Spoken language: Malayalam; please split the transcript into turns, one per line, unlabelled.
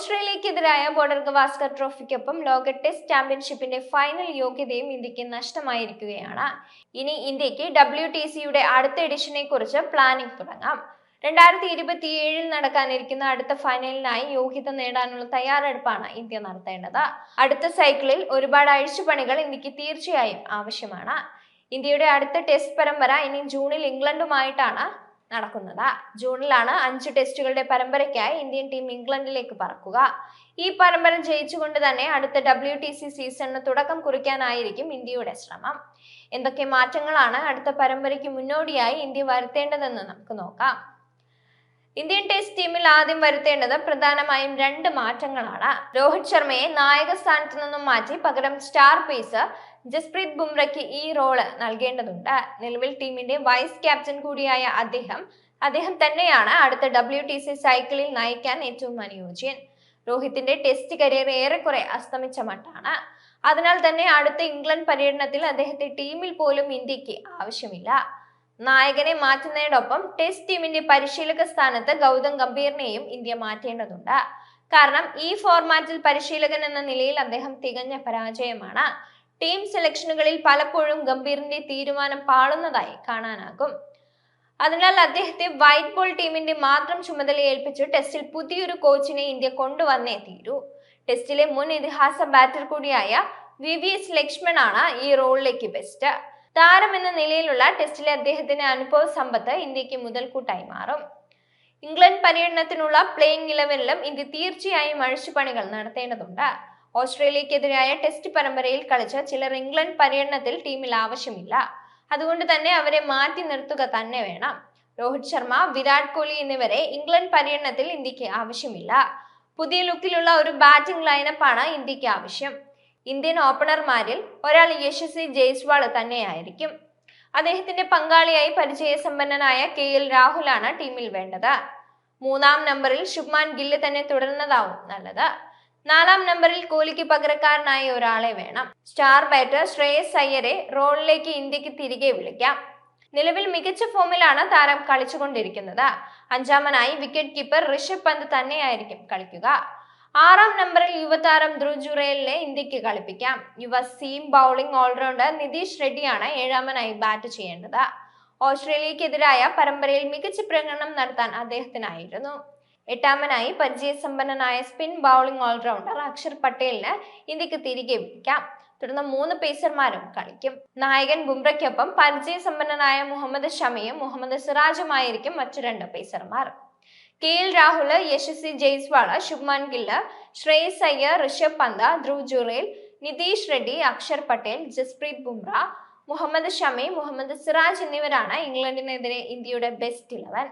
ഓസ്ട്രേലിയക്കെതിരായ ബോർഡർ ഗവാസ്കർ ട്രോഫിക്കൊപ്പം ലോക ടെസ്റ്റ് ചാമ്പ്യൻഷിപ്പിന്റെ ഫൈനൽ യോഗ്യതയും ഇന്ത്യക്ക് നഷ്ടമായിരിക്കുകയാണ്. ഇനി ഇന്ത്യക്ക് WTCയുടെ അടുത്ത എഡിഷനെ കുറിച്ച് പ്ലാനിംഗ് തുടങ്ങാം. 2027 നടക്കാനിരിക്കുന്ന അടുത്ത ഫൈനലിനായി യോഗ്യത നേടാനുള്ള തയ്യാറെടുപ്പാണ് ഇന്ത്യ നടത്തേണ്ടത്. അടുത്ത സൈക്കിളിൽ ഒരുപാട് അഴിച്ചുപണികൾ ഇന്ത്യക്ക് തീർച്ചയായും ആവശ്യമാണ്. ഇന്ത്യയുടെ അടുത്ത ടെസ്റ്റ് പരമ്പര ഇനി ജൂണിൽ ഇംഗ്ലണ്ടുമായിട്ടാണ് നടക്കുന്നത്. ജൂണിലാണ് 5 ടെസ്റ്റുകളുടെ പരമ്പരയ്ക്കായി ഇന്ത്യൻ ടീം ഇംഗ്ലണ്ടിലേക്ക് പറക്കുക. ഈ പരമ്പര ജയിച്ചുകൊണ്ട് തന്നെ അടുത്ത WTC സീസണിന് തുടക്കം കുറിക്കാനായിരിക്കും ഇന്ത്യയുടെ ശ്രമം. എന്തൊക്കെ മാറ്റങ്ങളാണ് അടുത്ത പരമ്പരയ്ക്ക് മുന്നോടിയായി ഇന്ത്യ വരുത്തേണ്ടതെന്ന് നമുക്ക് നോക്കാം. ഇന്ത്യൻ ടെസ്റ്റ് ടീമിൽ ആദ്യം വരുത്തേണ്ടത് പ്രധാനമായും 2 മാറ്റങ്ങളാണ്. രോഹിത് ശർമ്മയെ നായക സ്ഥാനത്ത് നിന്നും മാറ്റി പകരം സ്റ്റാർ പേസർ ജസ്പ്രീത് ബുംറയ്ക്ക് ഈ റോള് നൽകേണ്ടതുണ്ട്. നിലവിൽ ടീമിന്റെ വൈസ് ക്യാപ്റ്റൻ കൂടിയായ അദ്ദേഹം തന്നെയാണ് അടുത്ത WTC സൈക്കിളിൽ നയിക്കാൻ ഏറ്റവും അനുയോജ്യൻ. രോഹിത്തിന്റെ ടെസ്റ്റ് കരിയർ ഏറെക്കുറെ അസ്തമിച്ച മട്ടാണ്. അതിനാൽ തന്നെ അടുത്ത ഇംഗ്ലണ്ട് പര്യടനത്തിൽ അദ്ദേഹത്തെ ടീമിൽ പോലും ഇന്ത്യക്ക് ആവശ്യമില്ല. നായകനെ മാറ്റുന്നതിനൊപ്പം ടെസ്റ്റ് ടീമിന്റെ പരിശീലക സ്ഥാനത്ത് ഗൗതം ഗംഭീറിനെയും ഇന്ത്യ മാറ്റേണ്ടതുണ്ട്. കാരണം ഈ ഫോർമാറ്റിൽ പരിശീലകൻ എന്ന നിലയിൽ അദ്ദേഹം തികഞ്ഞ പരാജയമാണ്. ടീം സെലക്ഷനുകളിൽ പലപ്പോഴും ഗംഭീറിന്റെ തീരുമാനം പാളുന്നതായി കാണാനാകും. അതിനാൽ അദ്ദേഹത്തെ വൈറ്റ് ബോൾ ടീമിന്റെ മാത്രം ചുമതല ഏൽപ്പിച്ച് ടെസ്റ്റിൽ പുതിയൊരു കോച്ചിനെ ഇന്ത്യ കൊണ്ടുവന്നേ തീരൂ. ടെസ്റ്റിലെ മുൻ ഇതിഹാസ ബാറ്റർ കൂടിയായ VVS ലക്ഷ്മണാണ് ഈ റോളിലേക്ക് ബെസ്റ്റ്. താരം എന്ന നിലയിലുള്ള ടെസ്റ്റിലെ അദ്ദേഹത്തിന്റെ അനുഭവ സമ്പത്ത് ഇന്ത്യക്ക് മുതൽക്കൂട്ടായി മാറും. ഇംഗ്ലണ്ട് പര്യടനത്തിനുള്ള പ്ലേയിങ് 11ലും ഇന്ത്യ തീർച്ചയായും അഴിച്ചുപണികൾ നടത്തേണ്ടതുണ്ട്. ഓസ്ട്രേലിയക്കെതിരായ ടെസ്റ്റ് പരമ്പരയിൽ കളിച്ച ചിലർ ഇംഗ്ലണ്ട് പര്യടനത്തിൽ ടീമിൽ ആവശ്യമില്ല. അതുകൊണ്ട് തന്നെ അവരെ മാറ്റി നിർത്തുക തന്നെ വേണം. രോഹിത് ശർമ്മ, വിരാട് കോഹ്ലി എന്നിവരെ ഇംഗ്ലണ്ട് പര്യടനത്തിൽ ഇന്ത്യക്ക് ആവശ്യമില്ല. പുതിയ ലുക്കിലുള്ള ഒരു ബാറ്റിംഗ് ലൈനപ്പാണ് ഇന്ത്യക്ക് ആവശ്യം. ഇന്ത്യൻ ഓപ്പണർമാരിൽ ഒരാൾ യശസ്വി ജയ്സ്വാൾ തന്നെയായിരിക്കും. അദ്ദേഹത്തിന്റെ പങ്കാളിയായി പരിചയസമ്പന്നനായ KL രാഹുലാണ് ടീമിൽ വേണ്ടത്. 3ാം നമ്പറിൽ ശുഭ്മാൻ ഗില്ല് തന്നെ തുടരുന്നതാവും നല്ലത്. 4ാം നമ്പറിൽ കോഹ്ലിക്ക് പകരക്കാരനായ ഒരാളെ വേണം. സ്റ്റാർ ബാറ്റർ ശ്രേയസ് അയ്യരെ റോളിലേക്ക് ഇന്ത്യക്ക് തിരികെ വിളിക്കാം. നിലവിൽ മികച്ച ഫോമിലാണ് താരം കളിച്ചുകൊണ്ടിരിക്കുന്നത്. 5ാമനായി വിക്കറ്റ് കീപ്പർ ഋഷഭ് പന്ത് തന്നെയായിരിക്കും കളിക്കുക. 6ാം നമ്പറിൽ യുവതാരം ധ്രുവ് ജുറേലിനെ ഇന്ത്യക്ക് കളിപ്പിക്കാം. യുവ സീം ബൗളിംഗ് ഓൾറൗണ്ടർ നിതീഷ് റെഡ്ഡിയാണ് 7ാമനായി ബാറ്റ് ചെയ്യേണ്ടത്. ഓസ്ട്രേലിയക്കെതിരായ പരമ്പരയിൽ മികച്ച പ്രകടനം നടത്താൻ അദ്ദേഹത്തിനായിരുന്നു. 8ാമനായി പരിചയസമ്പന്നനായ സ്പിൻ ബൗളിംഗ് ഓൾറൗണ്ടർ അക്ഷർ പട്ടേലിന് ഇന്ത്യക്ക് തിരികെ വിളിക്കാം. തുടർന്ന് 3 പേസർമാരും കളിക്കും. നായകൻ ബുംറയ്ക്കൊപ്പം പരിചയസമ്പന്നനായ മുഹമ്മദ് ഷമിയും മുഹമ്മദ് സിറാജുമായിരിക്കും മറ്റു 2 പേസർമാർ. KL രാഹുൽ, യശസ്വി ജയ്സ്വാൾ, ശുഭ്മാൻ ഗില്ല്, ശ്രേയസ് അയ്യർ, ഋഷഭ് പന്ത്, ധ്രുവ് ജുറേൽ, നിതീഷ് റെഡ്ഡി, അക്ഷർ പട്ടേൽ, ജസ്പ്രീത് ബുംറ, മുഹമ്മദ് ഷമി, മുഹമ്മദ് സിറാജ് എന്നിവരാണ് ഇംഗ്ലണ്ടിനെതിരെ ഇന്ത്യയുടെ ബെസ്റ്റ് 11.